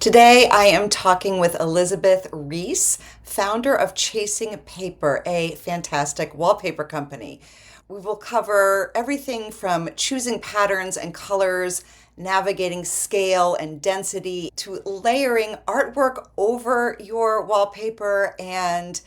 Today, I am talking with Elizabeth Rees, founder of Chasing Paper, a fantastic wallpaper company. We will cover everything from choosing patterns and colors, navigating scale and density, to layering artwork over your wallpaper and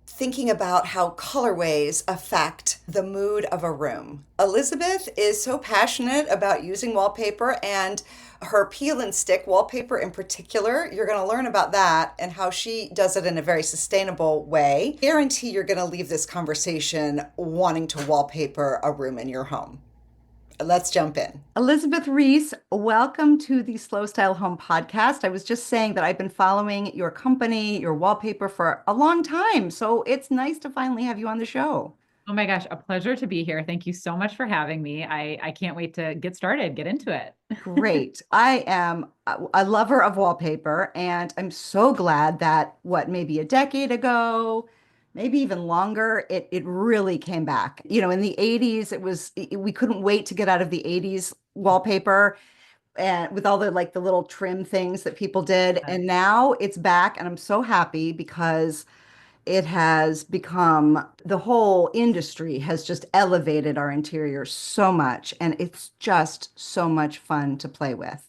thinking about how colorways affect the mood of a room. Elizabeth is so passionate about using wallpaper and her peel and stick wallpaper in particular. You're going to learn about that and how she does it in a very sustainable way. Guarantee you're going to leave this conversation wanting to wallpaper a room in your home. Let's jump in. Elizabeth Rees, welcome to the Slow Style Home podcast. I was just saying that I've been following your company, your wallpaper for a long time. So it's nice to finally have you on the show. Oh my gosh, a pleasure to be here. Thank you so much for having me. I can't wait to get started, get into it. Great. I am a lover of wallpaper, and I'm so glad that maybe a decade ago, maybe even longer, it really came back. In the 80s, we couldn't wait to get out of the 80s wallpaper and with all the the little trim things that people did. And now it's back, and I'm so happy because it has become the whole industry has just elevated our interior so much, and it's just so much fun to play with.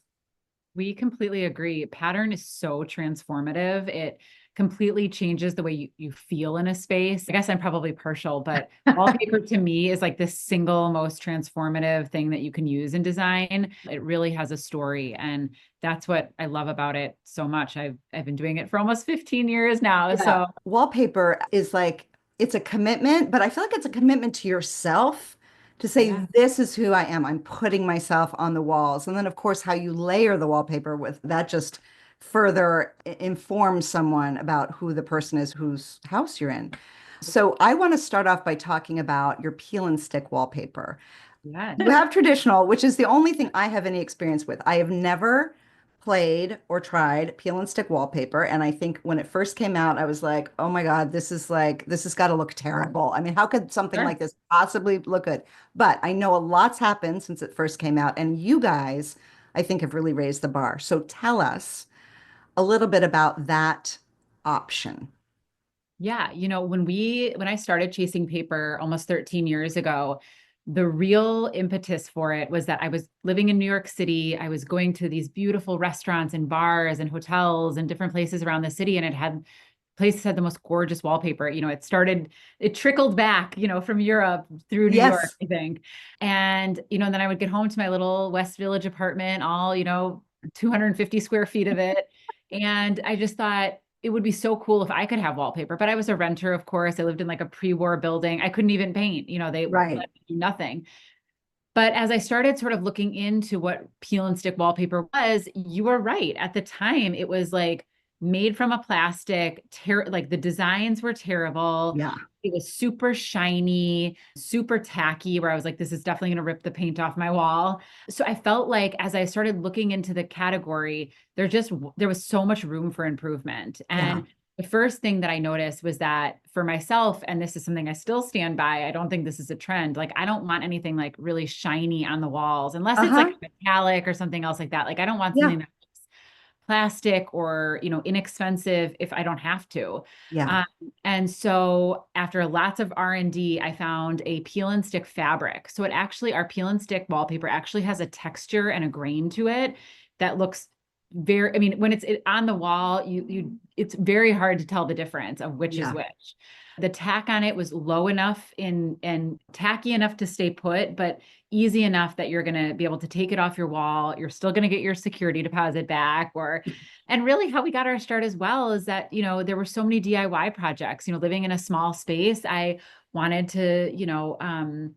We completely agree. Pattern is so transformative. It completely changes the way you feel in a space. I guess I'm probably partial, but wallpaper to me is like the single most transformative thing that you can use in design. It really has a story, and that's what I love about it so much. I've been doing it for almost 15 years now. Yeah. So Wallpaper is like, it's a commitment, but I feel like it's a commitment to yourself to say, yeah. this is who I am. I'm putting myself on the walls. And then, of course, how you layer the wallpaper with that just further informs someone about who the person is whose house you're in. So I want to start off by talking about your peel and stick wallpaper. Yeah. You have traditional, which is the only thing I have any experience with. I have never played or tried peel and stick wallpaper. And I think when it first came out, I was like, oh my God, this has got to look terrible. I mean, how could something Sure. like this possibly look good? But I know a lot's happened since it first came out. And you guys, I think, have really raised the bar. So tell us a little bit about that option. Yeah, when I started chasing paper almost 13 years ago, the real impetus for it was that I was living in New York City. I was going to these beautiful restaurants and bars and hotels and different places around the city, and places had the most gorgeous wallpaper. It trickled back, from Europe through New York, Yes. I think. And, then I would get home to my little West Village apartment, all, 250 square feet of it. And I just thought, it would be so cool if I could have wallpaper, but I was a renter, of course. I lived in like a pre-war building. I couldn't even paint, they Right. let me do nothing. But as I started sort of looking into what peel and stick wallpaper was, you were right. At the time, it was like made from a plastic, like the designs were terrible. Yeah. It was super shiny, super tacky, where I was like, this is definitely going to rip the paint off my wall. So I felt like as I started looking into the category, there was so much room for improvement. Yeah. And the first thing that I noticed was that for myself, and this is something I still stand by, I don't think this is a trend. Like, I don't want anything like really shiny on the walls, unless it's like Uh-huh. metallic or something else like that. Like, I don't want Yeah. something that's plastic or, inexpensive if I don't have to. Yeah. Um, and so after lots of R&D, I found a peel and stick fabric. So our peel and stick wallpaper actually has a texture and a grain to it that looks I mean, when it's on the wall, it's very hard to tell the difference of which is Yeah. which. The tack on it was low enough and tacky enough to stay put, but easy enough that you're going to be able to take it off your wall. You're still going to get your security deposit back. And really how we got our start as well is that, there were so many DIY projects, living in a small space. I wanted to,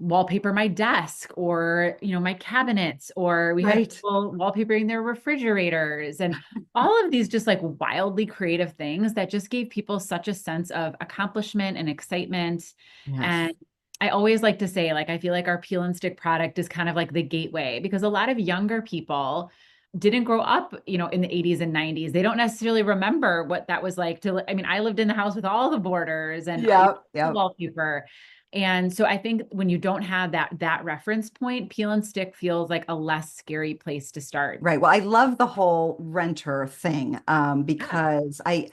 wallpaper my desk or my cabinets, or we had Right. people wallpapering their refrigerators, and all of these just like wildly creative things that just gave people such a sense of accomplishment and excitement. Yes. And I always like to say, like, I feel like our peel and stick product is kind of like the gateway, because a lot of younger people didn't grow up, in the 80s and 90s. They don't necessarily remember what that was like I mean, I lived in the house with all the borders and Yeah. Yeah. wallpaper. And so I think when you don't have that reference point, peel and stick feels like a less scary place to start. Right. Well, I love the whole renter thing Yeah, because I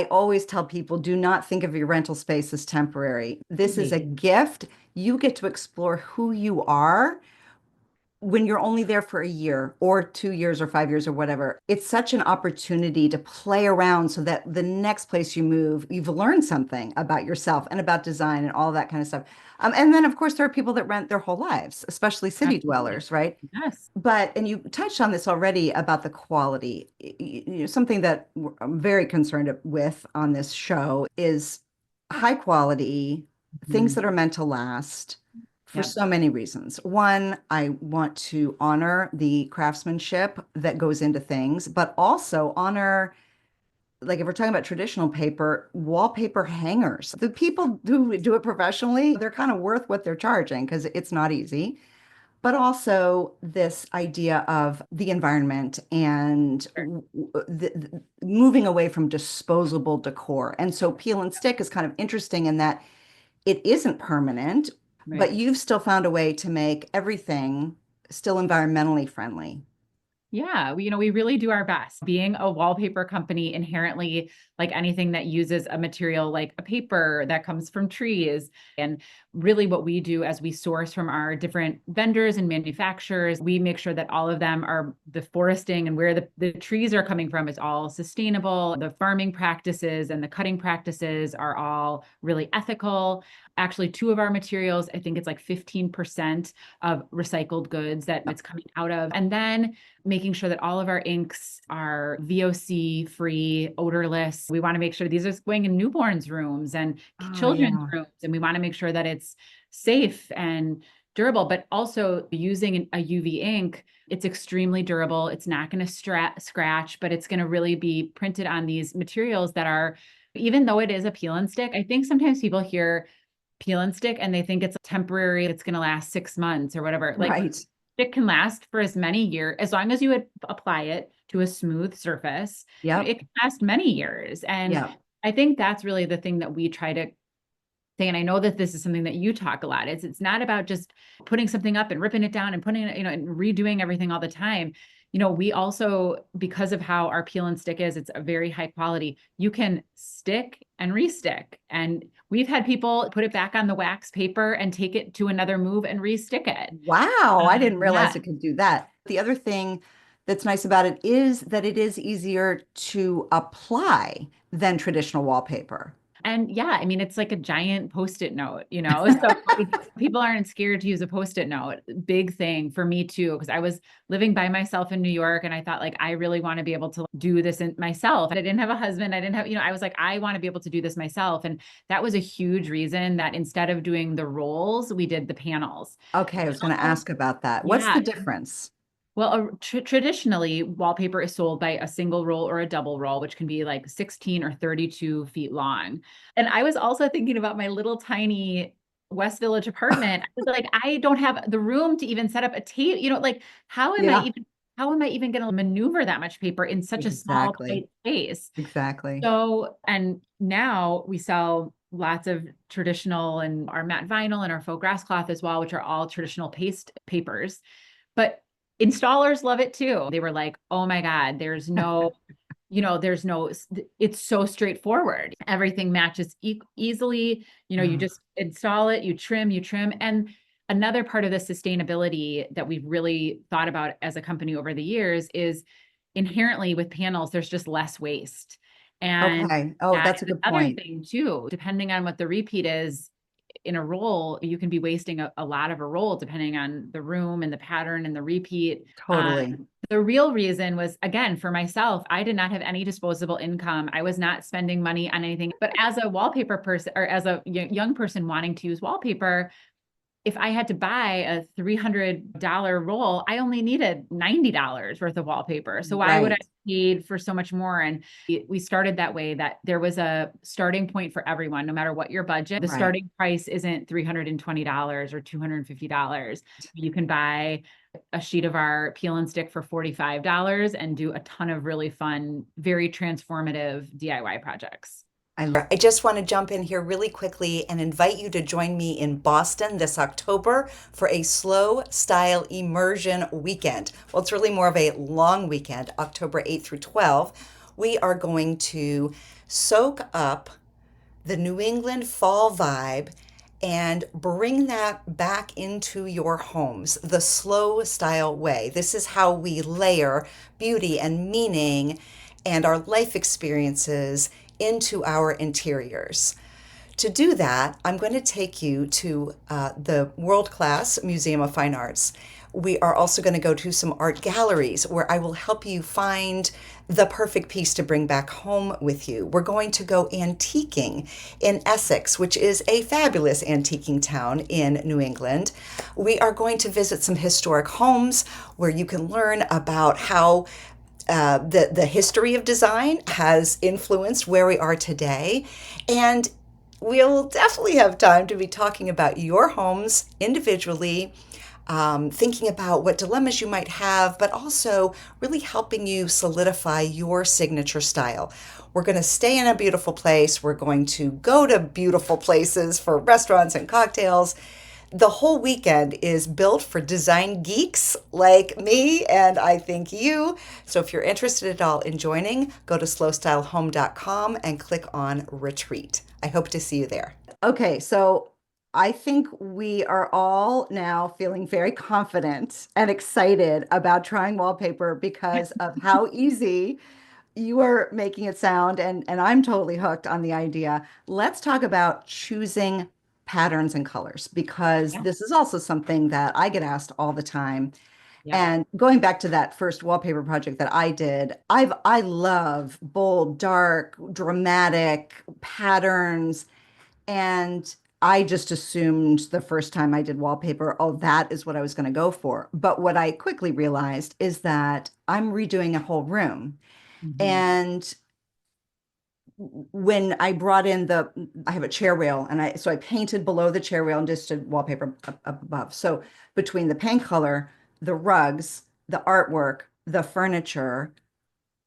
always tell people do not think of your rental space as temporary. This is a totally. gift. You get to explore who you are when you're only there for a year or 2 years or 5 years or whatever. It's such an opportunity to play around so that the next place you move, you've learned something about yourself and about design and all that kind of stuff. And then, of course, there are people that rent their whole lives, especially city Absolutely. dwellers, right? Yes. But, and you touched on this already about the quality. Something that I'm very concerned with on this show is high quality, things Mhm. that are meant to last for Yep. so many reasons. One, I want to honor the craftsmanship that goes into things, but also honor, like if we're talking about traditional paper, wallpaper hangers. The people who do it professionally, they're kind of worth what they're charging because it's not easy, but also this idea of the environment and Sure. moving away from disposable decor. And so peel and stick is kind of interesting in that it isn't permanent, but Right. you've still found a way to make everything still environmentally friendly. Yeah, we really do our best. Being a wallpaper company inherently, like anything that uses a material like a paper that comes from trees. And really, what we do as we source from our different vendors and manufacturers, we make sure that all of them are the foresting and where the trees are coming from is all sustainable. The farming practices and the cutting practices are all really ethical. Actually, two of our materials, I think it's like 15% of recycled goods that it's coming out of. And then making sure that all of our inks are VOC free, odorless. We want to make sure these are going in newborns' rooms and Oh, children's yeah. rooms. And we want to make sure that it's safe and durable, but also using a UV ink, it's extremely durable. It's not going to scratch, but it's going to really be printed on these materials that are, even though it is a peel and stick, I think sometimes people hear peel and stick and they think it's temporary, it's going to last 6 months or whatever. Like Right. it can last for as many years as long as you would apply it to a smooth surface. Yep. It can last many years. And Yep. I think that's really the thing that we try to say. And I know that this is something that you talk a lot. It's not about just putting something up and ripping it down and putting it, and redoing everything all the time. We also, because of how our peel and stick is, it's a very high quality. You can stick and restick. And we've had people put it back on the wax paper and take it to another move and restick it. Wow. I didn't realize Yeah. it could do that. The other thing that's nice about it is that it is easier to apply than traditional wallpaper. And yeah, I mean, it's like a giant post-it note, So people aren't scared to use a post-it note. Big thing for me too, because I was living by myself in New York and I thought like, I really want to be able to do this myself. I didn't have a husband. I didn't have, I was like, I want to be able to do this myself. And that was a huge reason that instead of doing the rolls, we did the panels. Okay, I was going to ask about that. What's the Yeah. difference? Well, traditionally, wallpaper is sold by a single roll or a double roll, which can be like 16 or 32 feet long. And I was also thinking about my little tiny West Village apartment. I was like, I don't have the room to even set up a table. Like Yeah, how am I even going to maneuver that much paper in such a small, exactly. tight space? Exactly. So, and now we sell lots of traditional and our matte vinyl and our faux grass cloth as well, which are all traditional paste papers. But installers love it too. They were like, oh my God, there's no, it's so straightforward. Everything matches easily. You Mm. just install it, you trim. And another part of the sustainability that we've really thought about as a company over the years is inherently with panels, there's just less waste. And Okay. Oh, that that's a is good another point. thing too, depending on what the repeat is in a roll, you can be wasting a lot of a roll depending on the room and the pattern and the repeat. Totally. The real reason was, again, for myself, I did not have any disposable income. I was not spending money on anything. But as a wallpaper person or as a young person wanting to use wallpaper, if I had to buy a $300 roll, I only needed $90 worth of wallpaper. So why would I Right. paid for so much more? And we started that way that there was a starting point for everyone, no matter what your budget. The Right. starting price isn't $320 or $250. You can buy a sheet of our peel and stick for $45 and do a ton of really fun, very transformative DIY projects. I just want to jump in here really quickly and invite you to join me in Boston this October for a slow style immersion weekend. Well, it's really more of a long weekend, October 8th through 12th. We are going to soak up the New England fall vibe and bring that back into your homes the slow style way. This is how we layer beauty and meaning and our life experiences into our interiors. To do that, I'm going to take you to the world class Museum of Fine Arts. We are also going to go to some art galleries where I will help you find the perfect piece to bring back home with you. We're going to go antiquing in Essex, which is a fabulous antiquing town in New England. We are going to visit some historic homes where you can learn about how the history of design has influenced where we are today. And we'll definitely have time to be talking about your homes individually, thinking about what dilemmas you might have, but also really helping you solidify your signature style. We're going to stay in a beautiful place. We're going to go to beautiful places for restaurants and cocktails. The whole weekend is built for design geeks like me and I think you. So if you're interested at all in joining, go to slowstylehome.com and click on retreat. I hope to see you there. Okay, so I think we are all now feeling very confident and excited about trying wallpaper because of how easy you are making it sound, and I'm totally hooked on the idea. Let's talk about choosing patterns and colors because Yeah. this is also something that I get asked all the time. Yep. And going back to that first wallpaper project that I did, I love bold, dark, dramatic patterns. And I just assumed the first time I did wallpaper, oh, that is what I was going to go for. But what I quickly realized is that I'm redoing a whole room. Mhm. And when I brought in I have a chair rail, and I painted below the chair rail and just did wallpaper up above. So between the paint color, the rugs, the artwork, the furniture,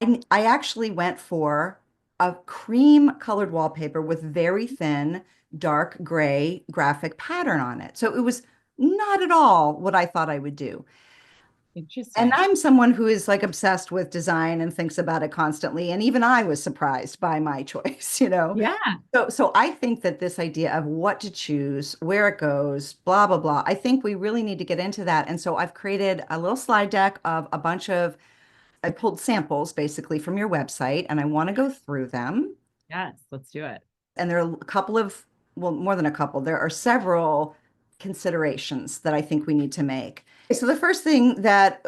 I actually went for a cream colored wallpaper with very thin, dark gray graphic pattern on it. So it was not at all what I thought I would do. And Interesting. I'm someone who is like obsessed with design and thinks about it constantly. And even I was surprised by my choice, you know? Yeah. So I think that this idea of what to choose, where it goes, blah, blah, blah, I think we really need to get into that. And so I've created a little slide deck of a bunch of, I pulled samples basically from your website, and I want to go through them. Yes. Let's do it. And there are a couple of, well, more than a couple, there are several considerations that I think we need to make. So the first thing that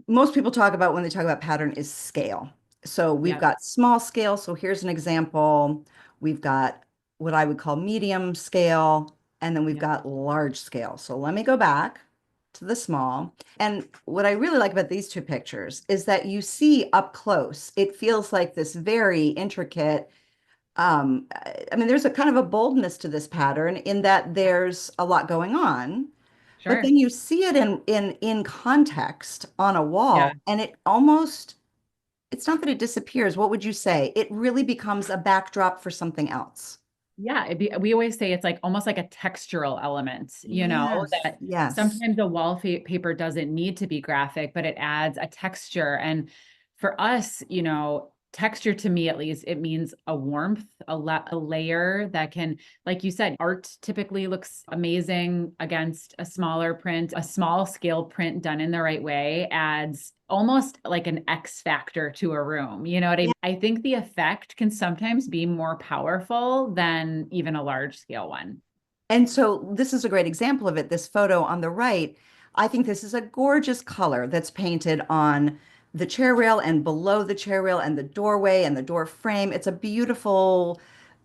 most people talk about when they talk about pattern is scale. So we've Yep. got small scale. So here's an example. We've got what I would call medium scale, and then we've Yep. got large scale. So let me go back to the small. And what I really like about these two pictures is that you see up close, it feels like this very intricate I mean, there's a kind of a boldness to this pattern in that there's a lot going on, but Sure. then you see it in context on a Yeah. wall, and it almost, it's not that it disappears. What would you say? It really becomes a backdrop for something else. Yeah, we always say it's like almost like a textural element, Yes, that yes. sometimes the wallpaper doesn't need to be graphic, but it adds a texture. And for us, texture to me at least, it means a warmth, a layer that can, like you said, art typically looks amazing against a smaller print. A small scale print done in the right way adds almost like an X factor to a room. You know what I mean? I think the effect can sometimes be more powerful than even a large scale one. And so this is a great example of it. This photo on the right, I think this is a gorgeous color that's painted on the chair rail and below the chair rail and the doorway and the door frame. It's a beautiful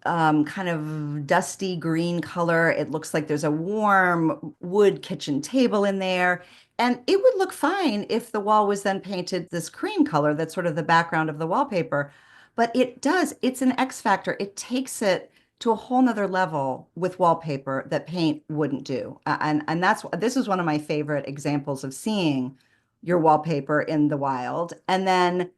kind of dusty green color. It looks like there's a warm wood kitchen table in there. And it would look fine if the wall was then painted this cream color that's sort of the background of the wallpaper. But it does, it's an X factor. It takes it to a whole nother level with wallpaper that paint wouldn't do. And this is one of my favorite examples of seeing your wallpaper in the wild. And then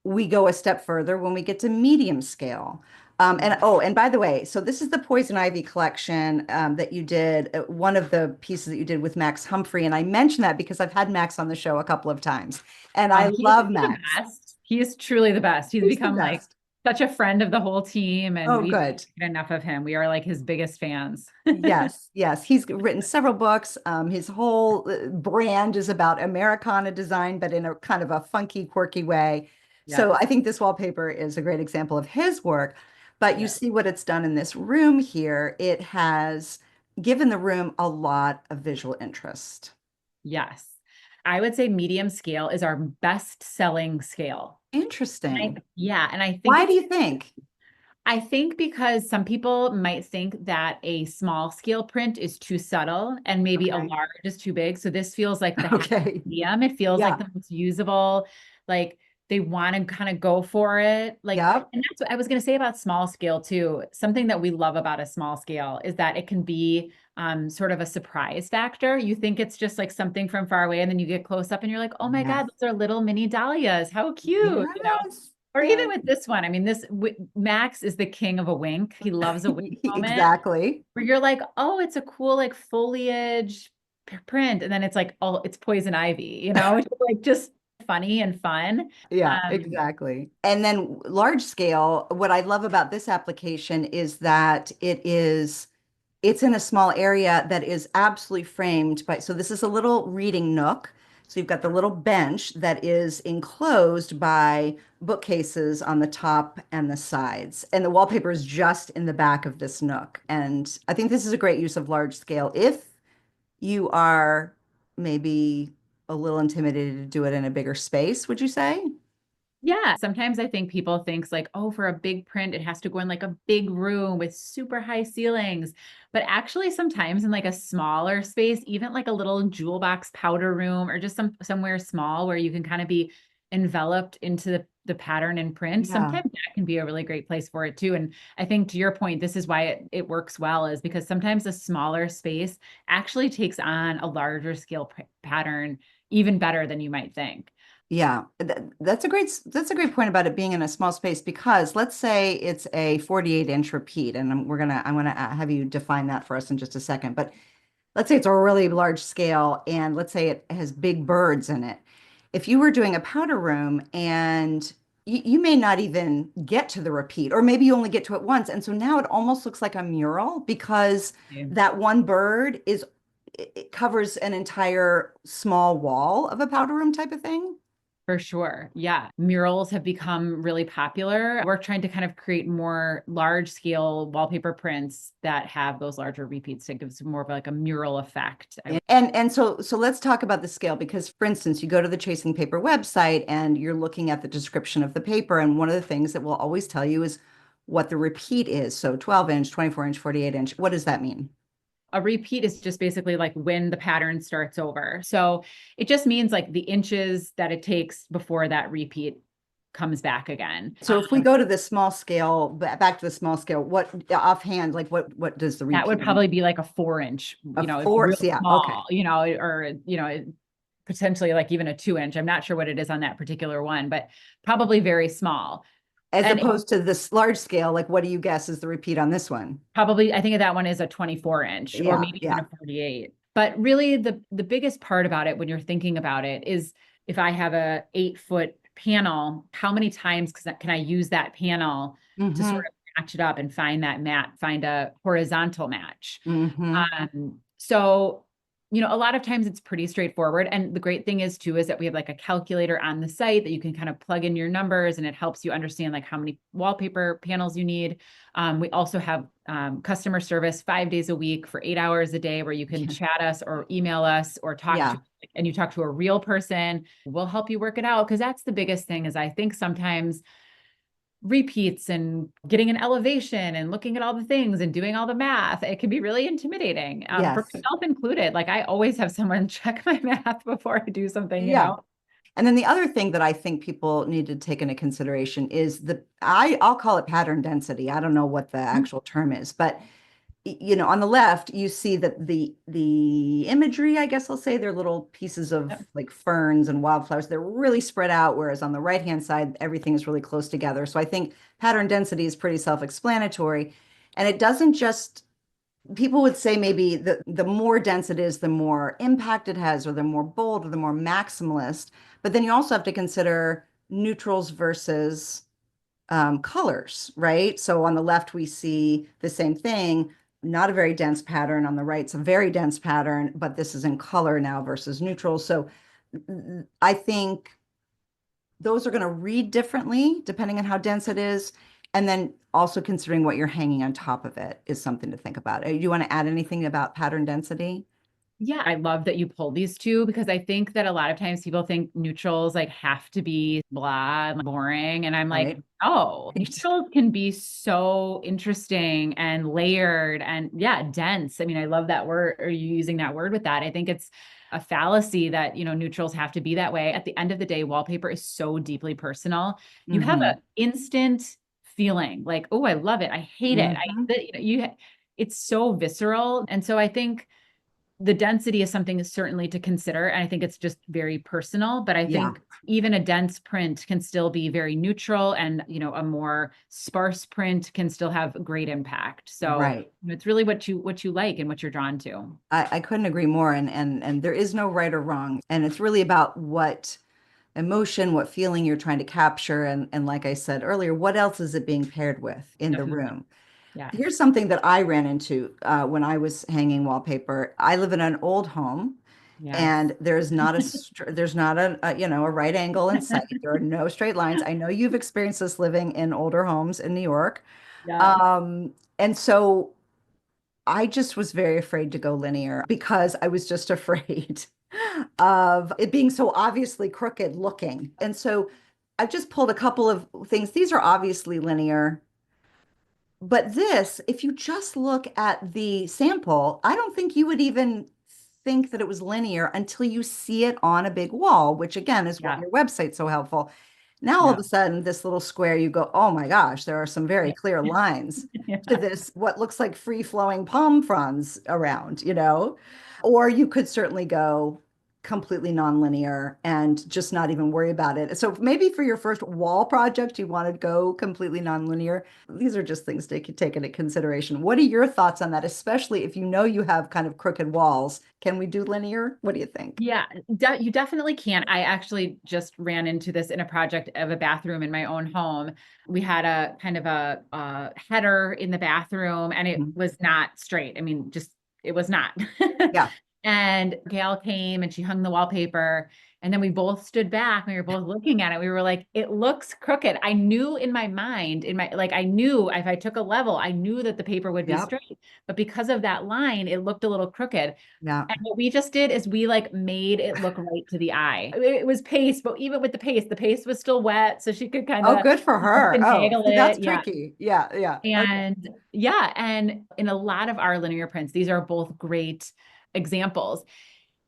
we go a step further when we get to medium scale. And oh, and by the way, so this is the Poison Ivy collection that you did, one of the pieces that you did with Max Humphrey. And I mention that because I've had Max on the show a couple of times, and I He's love the Max. best. He is truly the best. He's He's the become like best. such a friend of the whole team, and Oh, we don't good. get enough of him. We are like his biggest fans. Yes, yes. He's written several books. His whole brand is about Americana design, but in a kind of a funky, quirky way. So I Yes. think this wallpaper is a great example of his work. But you Yeah. see what it's done in this room here. It has given the room a lot of visual interest. Yes. I would say medium scale is our best selling scale. Interesting. Yeah. And Why do you think? I think because some people might think that a small scale print is too subtle and maybe a Okay. large is too big. So this feels like the happy Okay. medium. It feels like Yeah. the most usable, like they want to kind of go for it. Like, Yep. and that's what I was going to say about small scale too. Something that we love about a small scale is that it can be sort of a surprise factor. You think it's just like something from far away, and then you get close up and you're like, oh my God, Yes. those are little mini dahlias. How cute, you know? Yes. Or even Yes. with this one, I mean, Max is the king of a wink. He loves a wink moment Exactly. where you're like, oh, it's a cool like foliage print, and then it's like, oh, it's poison ivy, you know, it's like just funny and fun. Yeah, Um, exactly. And then large scale, what I love about this application is that it's in a small area that is absolutely framed by, so this is a little reading nook. So you've got the little bench that is enclosed by bookcases on the top and the sides. And the wallpaper is just in the back of this nook. And I think this is a great use of large scale if you are maybe a little intimidated to do it in a bigger space, would you say? Yeah, sometimes I think people thinks like, oh, for a big print, it has to go in like a big room with super high ceilings. But actually, sometimes in like a smaller space, even like a little jewel box powder room or just somewhere small where you can kind of be enveloped into the pattern and print, Yeah. sometimes that can be a really great place for it too. And I think to your point, this is why it works well, is because sometimes a smaller space actually takes on a larger scale pattern even better than you might think. Yeah, that's a great point about it being in a small space because let's say it's a 48-inch repeat, and I'm gonna have you define that for us in just a second. But let's say it's a really large scale, and let's say it has big birds in it. If you were doing a powder room and you may not even get to the repeat, or maybe you only get to it once, and so now it almost looks like a mural because that one bird it covers an entire small wall of a powder room type of thing. For sure. Yeah. Murals have become really popular. We're trying to kind of create more large scale wallpaper prints that have those larger repeats to give some more of like a mural effect. And so let's talk about the scale because for instance, you go to the Chasing Paper website and you're looking at the description of the paper and one of the things that will always tell you is what the repeat is. So 12-inch, 24-inch, 48-inch. What does that mean? A repeat is just basically like when the pattern starts over. So it just means like the inches that it takes before that repeat comes back again. So if we go to the small scale, back to the small scale, what offhand, like what does the That would repeat mean? probably be like a 4 inch, A four, real so yeah, okay. small, or, potentially like even a 2 inch. I'm not sure what it is on that particular one, but probably very small. As And opposed to this large scale, like what do you guess is the repeat on this one? probably, I think that one is a 24 inch or Yeah, maybe even yeah. a 48. But really the biggest part about it when you're thinking about it is if I have a 8 foot panel, how many times can I use that panel to Mm-hmm. sort of match it up and find a horizontal match? Mm-hmm. So, a lot of times it's pretty straightforward. And the great thing is too, is that we have like a calculator on the site that you can kind of plug in your numbers and it helps you understand like how many wallpaper panels you need. We also have customer service 5 days a week for 8 hours a day where you can chat us or email us or Yeah. and you talk to a real person. We'll help you work it out. Cause that's the biggest thing is I think sometimes repeats and getting an elevation and looking at all the things and doing all the math, it can be really intimidating, for Yes. myself included. Like I always have someone check my math before I do something, Yeah. And then the other thing that I think people need to take into consideration is I'll call it pattern density. I don't know what the actual term is, but on the left, you see that the imagery, I guess I'll say, they're little pieces of Yep. like ferns and wildflowers. They're really spread out, whereas on the right-hand side, everything is really close together. So I think pattern density is pretty self-explanatory. And it doesn't just, people would say maybe the more dense it is, the more impact it has, or the more bold, or the more maximalist. But then you also have to consider neutrals versus colors, right? So on the left, we see the same thing, not a very dense pattern. On the right, it's a very dense pattern, but this is in color now versus neutral. So I think those are going to read differently depending on how dense it is. And then also considering what you're hanging on top of it is something to think about. Do you want to add anything about pattern density? Yeah, I love that you pulled these two because I think that a lot of times people think neutrals like have to be blah, boring. And I'm like, Right. oh, Right. neutrals can be so interesting and layered and yeah, dense. I mean, I love that word. Are you using that word with that? I think it's a fallacy that, neutrals have to be that way. At the end of the day, wallpaper is so deeply personal. You have Mm-hmm. an instant feeling like, oh, I love it. I hate it. Mm-hmm. It's so visceral. And so I think the density is something certainly to consider. And I think it's just very personal, but I Yeah. think even a dense print can still be very neutral and, a more sparse print can still have great impact. So Right. it's really what you like and what you're drawn to. I couldn't agree more. And there is no right or wrong. And it's really about what emotion, what feeling you're trying to capture. And like I said earlier, what else is it being paired with in the Definitely. room? Yes. Here's something that I ran into when I was hanging wallpaper. I live in an old home, Yes. and there's not a right angle in sight. There are no straight lines. I know you've experienced this living in older homes in New York. Yes. And so I just was very afraid to go linear because I was just afraid of it being so obviously crooked looking. And so I've just pulled a couple of things. These are obviously linear. But this, if you just look at the sample, I don't think you would even think that it was linear until you see it on a big wall, which again is what Yeah. your website's so helpful. Now, all of a No. sudden, this little square, you go, oh my gosh, there are some very clear lines to Yeah. this, what looks like free-flowing palm fronds around. Or you could certainly go completely nonlinear and just not even worry about it. So maybe for your first wall project, you want to go completely nonlinear. These are just things to take into consideration. What are your thoughts on that, especially if you know you have kind of crooked walls? Can we do linear? What do you think? Yeah, you definitely can. I actually just ran into this in a project of a bathroom in my own home. We had a kind of a header in the bathroom and it Mhm. was not straight. I mean, just it was not. Yeah. And Gail came and she hung the wallpaper. And then we both stood back and we were both looking at it. We were like, it looks crooked. I knew in my mind, I knew if I took a level, I knew that the paper would be Yeah. straight. But because of that line, it looked a little crooked. Yeah. And what we just did is we like made it look right to the eye. It was paste, but even with the paste was still wet, so she could kind Oh, of good for her. Oh, finagle see, that's it. Yeah. tricky. Yeah. Yeah. Okay. And yeah, and in a lot of our linear prints, these are both great examples.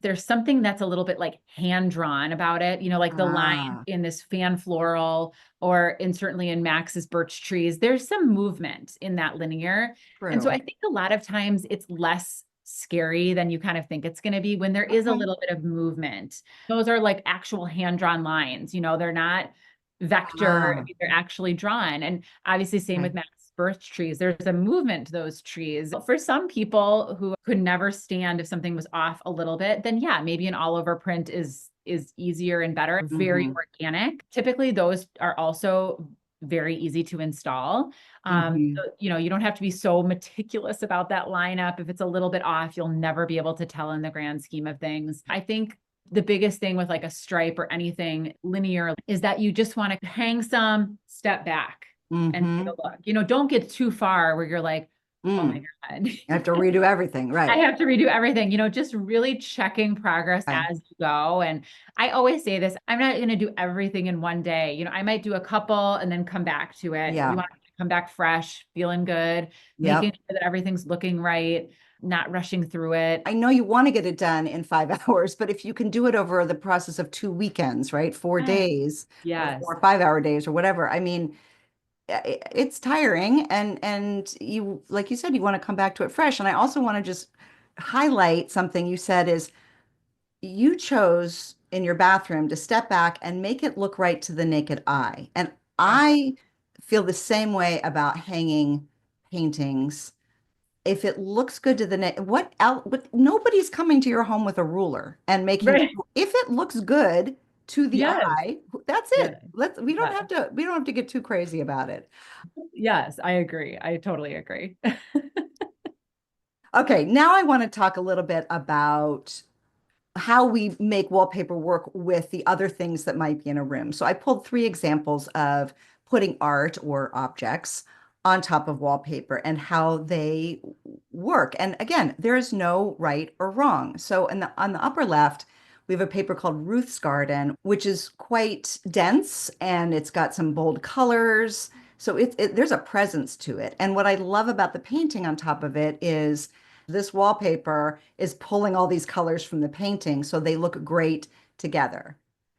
There's something that's a little bit like hand drawn about it, like the line Ah, in this fan floral or in certainly in Max's birch trees. There's some movement in that linear. And so true. I think a lot of times it's less scary than you kind of think it's going to be when there is a Okay. little bit of movement. Those are like actual hand drawn lines, they're not vector, Ah, they're actually drawn. And obviously, same with okay. Max birch trees. There's a movement to those trees. For some people who could never stand if something was off a little bit, then yeah, maybe an all over print is easier and better, very Mm-hmm. organic. Typically, those are also very easy to install. Mm-hmm. You don't have to be so meticulous about that lineup. If it's a little bit off, you'll never be able to tell in the grand scheme of things. I think the biggest thing with like a stripe or anything linear is that you just want to hang some, step back and take Mm-hmm. a look. Don't get too far where you're like, oh my Mm. God. I have to redo everything. I Right. have to redo everything, just really checking progress Okay. as you go. And I always say this, I'm not going to do everything in one day. I might do a couple and then come back to it. You Yeah. want to come back fresh, feeling good, making Yep. sure that everything's looking right, not rushing through it. I know you want to get it done in 5 hours, but if you can do it over the process of 2 weekends, right? 4 days or Yes. 4 5-hour days or whatever. I mean, it's tiring, and you, like you said, you want to come back to it fresh. And I also want to just highlight something you said is you chose in your bathroom to step back and make it look right to the naked eye. And Yeah. I feel the same way about hanging paintings. If it looks good to the net, what else? But nobody's coming to your home with a ruler and making, Right. if it looks good to the Yes. eye, that's Yeah. it. Yeah. We don't have to get too crazy about it. Yes, I agree. I totally agree. Okay, now I want to talk a little bit about how we make wallpaper work with the other things that might be in a room. So I pulled three examples of putting art or objects on top of wallpaper and how they work. And again, there is no right or wrong. So on the upper left, we have a paper called Ruth's Garden, which is quite dense and it's got some bold colors. So there's a presence to it. And what I love about the painting on top of it is this wallpaper is pulling all these colors from the painting, so they look great together.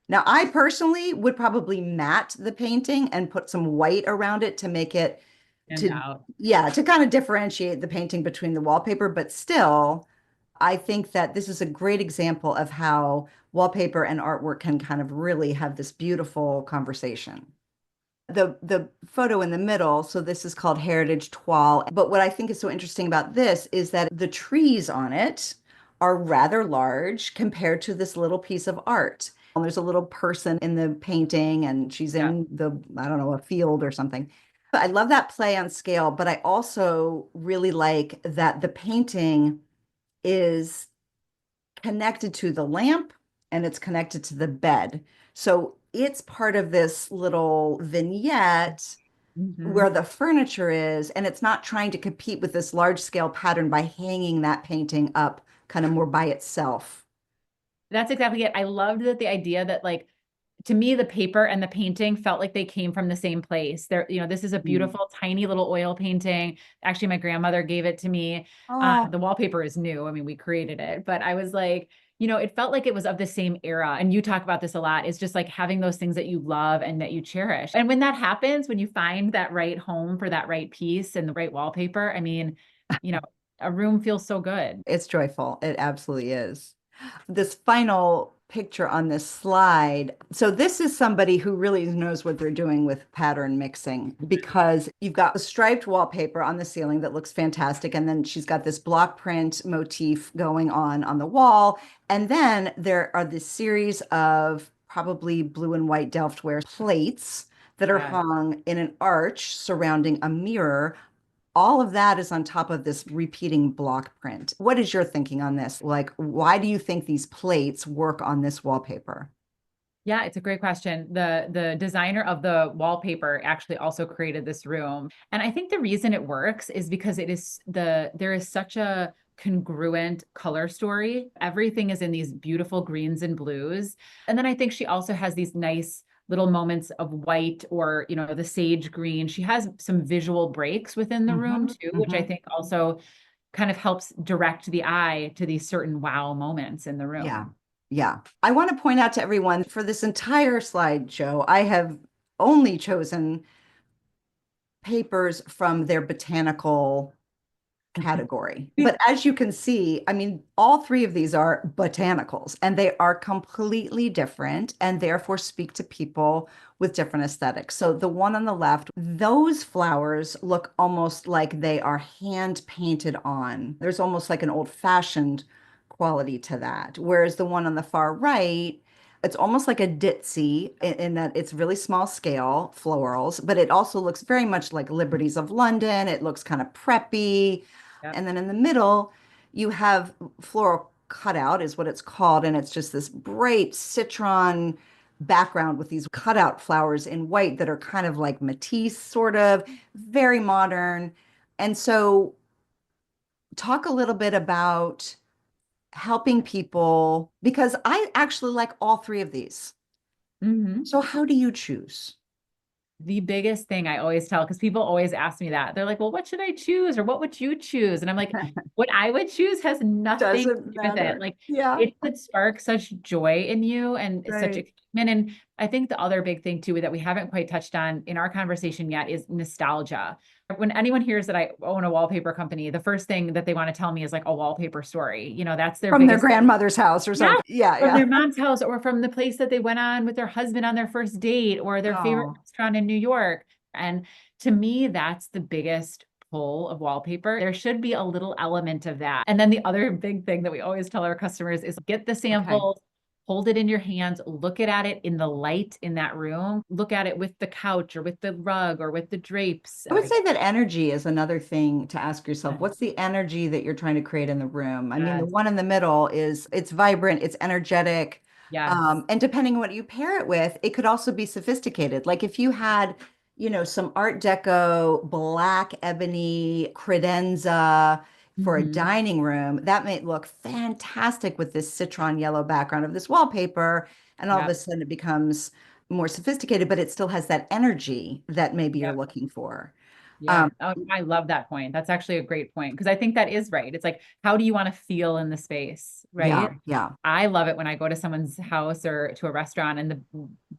Now, I personally would probably matte the painting and put some white around it to make it And to, out. yeah, to kind of differentiate the painting between the wallpaper, but still, I think that this is a great example of how wallpaper and artwork can kind of really have this beautiful conversation. The photo in the middle, so this is called Heritage Toile. But what I think is so interesting about this is that the trees on it are rather large compared to this little piece of art. And there's a little person in the painting and she's Yeah. in the, I don't know, a field or something. I love that play on scale, but I also really like that the painting is connected to the lamp and it's connected to the bed. So it's part of this little vignette where Hmm. the furniture is, and it's not trying to compete with this large scale pattern by hanging that painting up kind of more by itself. That's exactly it. I loved that the idea that like to me, the paper and the painting felt like they came from the same place. There, this is a Mm. beautiful, tiny little oil painting. Actually, my grandmother gave it to me. Oh, The wallpaper is new. I mean, we created it, but I was like, it felt like it was of the same era. And you talk about this a lot. It's just like having those things that you love and that you cherish. And when that happens, when you find that right home for that right piece and the right wallpaper, I mean, you know, a room feels so good. it's joyful. It absolutely is. This final picture on this slide. So this is somebody who really knows what they're doing with pattern mixing because you've got a striped wallpaper on the ceiling that looks fantastic. And then she's got this block print motif going on the wall. And then there are this series of probably blue and white Delftware plates that are Yeah. hung in an arch surrounding a mirror. All of that is on top of this repeating block print. What is your thinking on this? Like, why do you think these plates work on this wallpaper? Yeah, it's a great question. The designer of the wallpaper actually also created this room. And I think the reason it works is because there is such a congruent color story. Everything is in these beautiful greens and blues. And then I think she also has these nice little moments of white or, the sage green. She has some visual breaks within the room Hmm. too, which I Hmm. think also kind of helps direct the eye to these certain wow moments in the Yeah. room. Yeah. I want to point out to everyone for this entire slideshow, I have only chosen papers from their botanical category. But as you can see, I mean, all three of these are botanicals and they are completely different and therefore speak to people with different aesthetics. So the one on the left, those flowers look almost like they are hand painted on. There's almost like an old-fashioned quality to that. Whereas the one on the far right, it's almost like a ditzy in that it's really small scale florals, but it also looks very much like Liberties of London. It looks kind of preppy. Yep. And then in the middle, you have floral cutout, is what it's called. And it's just this bright citron background with these cutout flowers in white that are kind of like Matisse, sort of very modern. And so, talk a little bit about helping people because I actually like all three of these. Hmm. So, how do you choose? The biggest thing I always tell, because people always ask me that, they're like, well, what should I choose? Or what would you choose? And I'm like, what I would choose has nothing to Doesn't do with it. matter. Like, Yeah, it could spark such joy in you and such right. And I think the other big thing too that we haven't quite touched on in our conversation yet is nostalgia. When anyone hears that I own a wallpaper company, the first thing that they want to tell me is like a wallpaper story. That's their From their biggest, grandmother's house or yeah, something. Yeah, from yeah. their mom's house or from the place that they went on with their husband on their first date or their favorite Oh, restaurant in New York. And to me, that's the biggest pull of wallpaper. There should be a little element of that. And then the other big thing that we always tell our customers is get the okay. samples, hold it in your hands, look at it in the light in that room, look at it with the couch or with the rug or with the drapes. I would say that energy is another thing to ask yourself. Yes. What's the energy that you're trying to create in the room? I mean, the Yes. one in the middle is it's vibrant, it's energetic. Yes. And depending on what you pair it with, it could also be sophisticated. Like if you had, some Art Deco black ebony credenza for a Mhm. dining room, that may look fantastic with this citron yellow background of this wallpaper. And all of a Yep. sudden it becomes more sophisticated, but it still has that energy that maybe you're Yep. looking for. Yeah. Um, Oh, I love that point. That's actually a great point because I think that is right. It's like, how do you want to feel in the space, yeah, right? yeah. I love it when I go to someone's house or to a restaurant and the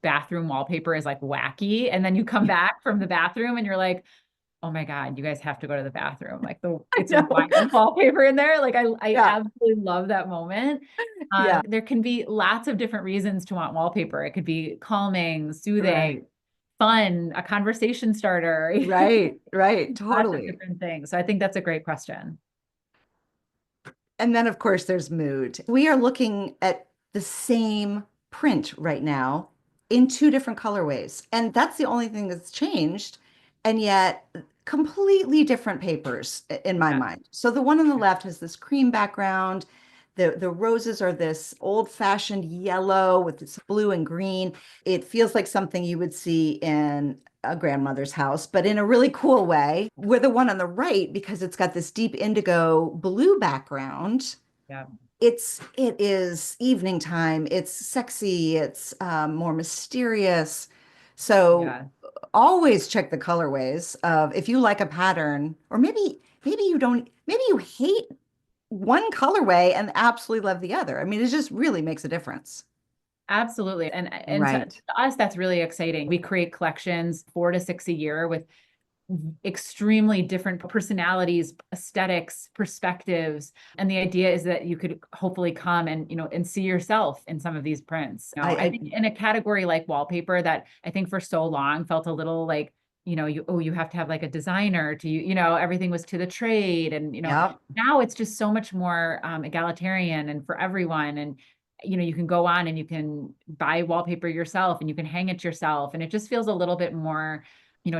bathroom wallpaper is like wacky. And then you come back from the bathroom and you're like, oh my God, you guys have to go to the bathroom. Like I it's know. wild wallpaper in there. Like I Yeah, absolutely love that moment. yeah. There can be lots of different reasons to want wallpaper. It could be calming, soothing, Right, fun, a conversation starter, right, right. lots of Totally. different things. So I think that's a great question. And then, of course, there's mood. We are looking at the same print right now in two different colorways. And that's the only thing that's changed. And yet, completely different papers in my Yeah. mind. So the one on the left has this cream background. The roses are this old-fashioned yellow with this blue and green. It feels like something you would see in a grandmother's house, but in a really cool way. We're the one on the right because it's got this deep indigo blue background. Yeah. It is evening time. It's sexy. It's more mysterious. So Yeah. always check the colorways of if you like a pattern, or maybe you don't, maybe you hate one colorway and absolutely love the other. I mean, it just really makes a difference. Absolutely. And Right. to us, that's really exciting. We create collections 4 to 6 a year with extremely different personalities, aesthetics, perspectives. And the idea is that you could hopefully come and, and see yourself in some of these prints. I I think in a category like wallpaper that I think for so long felt a little like, you have to have like a designer to, everything was to the trade. And, yeah. now it's just so much more egalitarian and for everyone. And, you can go on and you can buy wallpaper yourself and you can hang it yourself. And it just feels a little bit more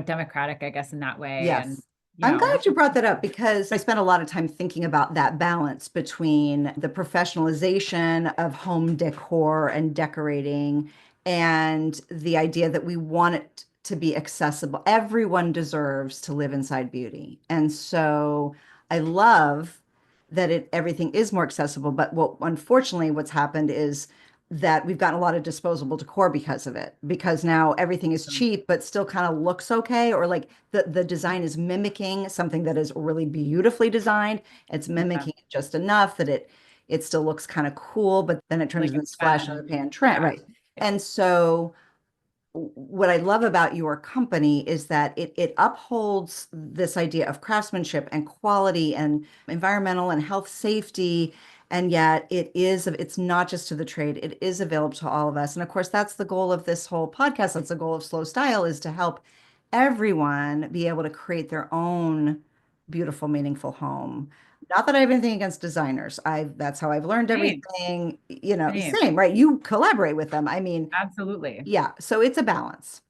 democratic, I guess, in that way. And, Yes. you I'm know, glad you brought that up because I spent a lot of time thinking about that balance between the professionalization of home decor and decorating and the idea that we want it to be accessible. Everyone deserves to live inside beauty. And so I love that everything is more accessible, but unfortunately what's happened is that we've gotten a lot of disposable decor because of it, because now everything is cheap but still kind of looks okay, or like the design is mimicking something that is really beautifully designed. It's yeah, mimicking it just enough that it still looks kind of cool, but then it turns like into a this flash in the trend. pan trend, Yeah. right? And so what I love about your company is that it upholds this idea of craftsmanship and quality and environmental and health safety. And yet it's not just to the trade, it is available to all of us. And of course, that's the goal of this whole podcast. That's the goal of Slow Style, is to help everyone be able to create their own beautiful, meaningful home. Not that I have anything against designers. That's how I've learned Same, everything, same. same, right? You collaborate with them. I mean, Absolutely. yeah, so it's a balance.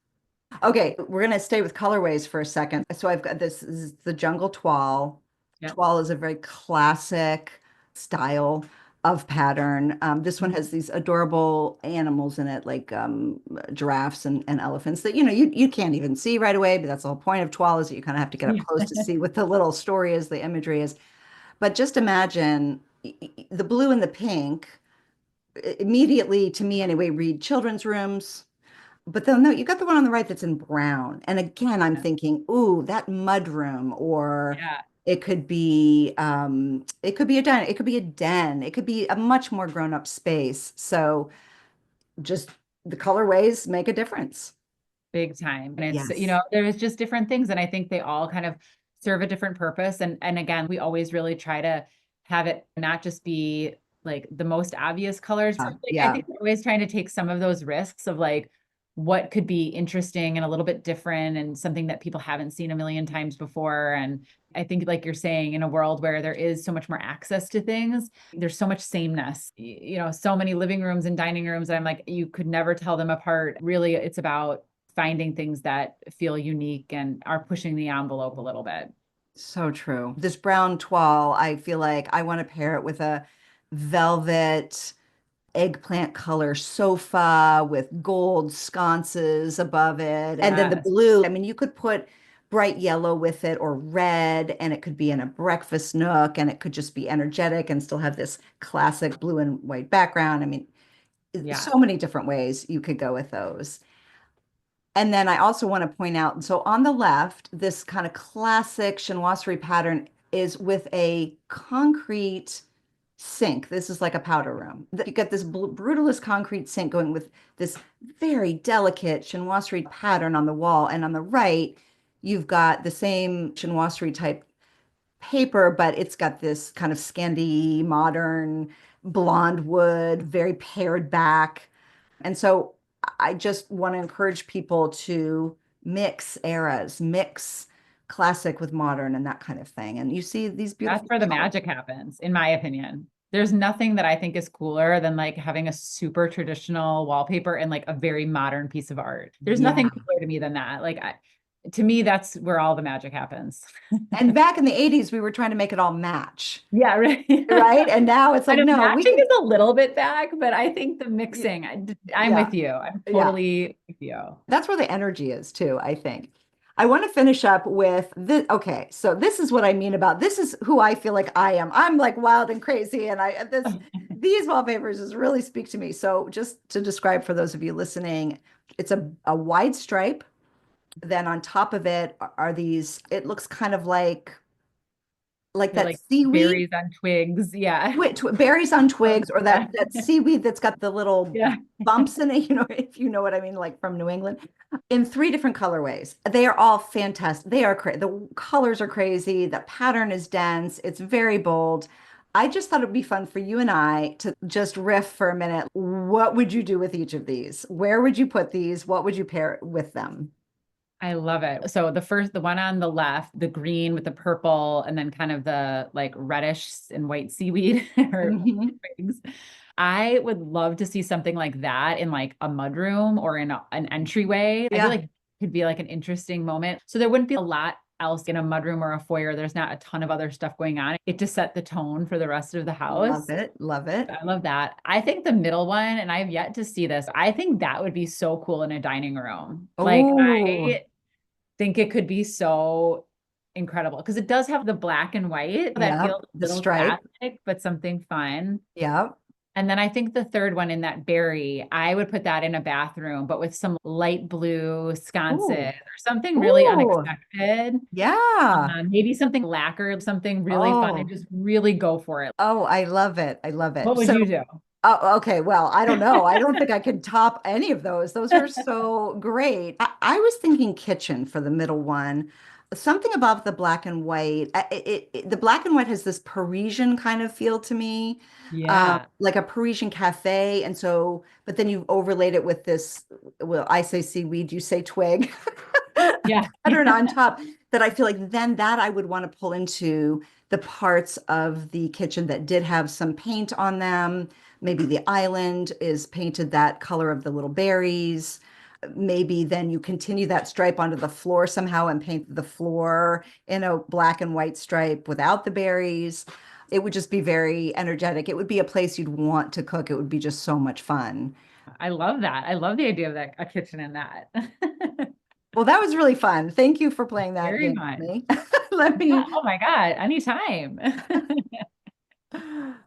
Okay, we're gonna stay with colorways for a second. So I've got this is the Jungle Toile. Yep. Toile is a very classic style of pattern. This one has these adorable animals in it, like giraffes and elephants that you can't even see right away, but that's the whole point of toile, is that you kind of have to get up Yeah. close to see what the little story is, the imagery is. But just imagine the blue and the pink immediately, to me anyway, read children's rooms. But then no, you got the one on the right that's in brown. And again, I'm thinking, ooh, that mud room, or Yeah. it could be a den, it could be a much more grown-up space. So just the colorways make a difference. Big time. And it's, Yes. there's just different things. And I think they all kind of serve a different purpose. And again, we always really try to have it not just be like the most obvious colors, but like I Yeah. think we're always trying to take some of those risks of like what could be interesting and a little bit different and something that people haven't seen a million times before. And I think, like you're saying, in a world where there is so much more access to things, there's so much sameness, so many living rooms and dining rooms. And I'm like, you could never tell them apart. Really, it's about finding things that feel unique and are pushing the envelope a little bit. So true. This brown toile, I feel like I want to pair it with a velvet eggplant color sofa with gold sconces above it. And then the Yes. blue, I mean, you could put bright yellow with it or red, and it could be in a breakfast nook, and it could just be energetic and still have this classic blue and white background. I mean, Yeah. so many different ways you could go with those. And then I also want to point out, so on the left, this kind of classic chinoiserie pattern is with a concrete sink. This is like a powder room. You get this brutalist concrete sink going with this very delicate chinoiserie pattern on the wall. And on the right, you've got the same chinoiserie type paper, but it's got this kind of Scandi modern blonde wood, very pared back. And so I just want to encourage people to mix eras, mix classic with modern and that kind of thing. And you see these That's beautiful where the colors. magic happens, in my opinion. There's nothing that I think is cooler than like having a super traditional wallpaper and like a very modern piece of art. There's Yeah. nothing cooler to me than that. To me, that's where all the magic happens. And back in the 80s, we were trying to make it all match, Yeah, right. right? And now it's I like, know no, we matching can, is a little bit back, but I think the mixing, I'm yeah, with you. I'm yeah. totally with you. That's where the energy is too, I think. I want to finish up with this. Okay, so this is what I mean about this is who I feel like I am. I'm like wild and crazy, and I this these wallpapers just really speak to me. So just to describe for those of you listening, it's a wide stripe. Then on top of it are these, it looks kind of like They're that like seaweed, berries on twigs. Yeah. berries on twigs, or Yeah. that seaweed that's got the little Yeah. bumps in it, if you know what I mean, like from New England, in three different colorways. They are all fantastic. They are crazy. The colors are crazy. The pattern is dense. It's very bold. I just thought it'd be fun for you and I to just riff for a minute. What would you do with each of these? Where would you put these? What would you pair with them? I love it. So the one on the left, the green with the purple, and then kind of the like reddish and white seaweed or Mhm. twigs. I would love to see something like that in like a mudroom or in an entryway. I feel Yeah, like it could be like an interesting moment. So there wouldn't be a lot else in a mudroom or a foyer. There's not a ton of other stuff going on. It just set the tone for the rest of the love house. it. Love it. I love that. I think the middle one, and I've yet to see this, I think that would be so cool in a dining room. Like Oh, I think it could be so incredible because it does have the black and white that yeah. feels a The little stripe. classic, but something fun. Yeah. And then I think the third one in that berry, I would put that in a bathroom, but with some light blue Oh, sconces or something really oh, unexpected. yeah. Maybe something lacquered, something really fun, and Oh, just really go for it. oh, I love it. I love What it. would So, you do? oh, okay. Well, I don't know. I don't think I can top any of those. Those are so great. I was thinking kitchen for the middle one. Something about the black and white. The black and white has this Parisian kind of feel to me, Yeah. like a Parisian cafe. And so, but then you've overlaid it with this, well, I say seaweed, you say twig. Yeah. Pattern on top that I feel like then that I would want to pull into the parts of the kitchen that did have some paint on them. Maybe the island is painted that color of the little berries. Maybe then you continue that stripe onto the floor somehow and paint the floor in a black and white stripe without the berries. It would just be very energetic. It would be a place you'd want to cook. It would be just so much fun. I love that. I love the idea of that a kitchen in that. Well, that was really fun. Thank you for playing that Very game with fun. me. Let Yeah. me Oh my God. Anytime.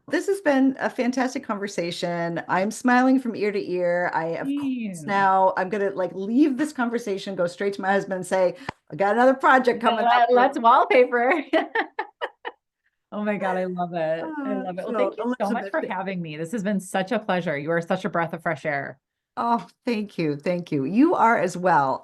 This has been a fantastic conversation. I'm smiling from ear to ear. Of course, You. now I'm gonna like leave this conversation, go straight to my husband and say, I got another project coming up. Let's wallpaper. Oh my God, I love it. I love it. Well, So thank you so much Elizabeth, for having me. This has been such a pleasure. You are such a breath of fresh air. Oh, thank you. Thank you. You are as well.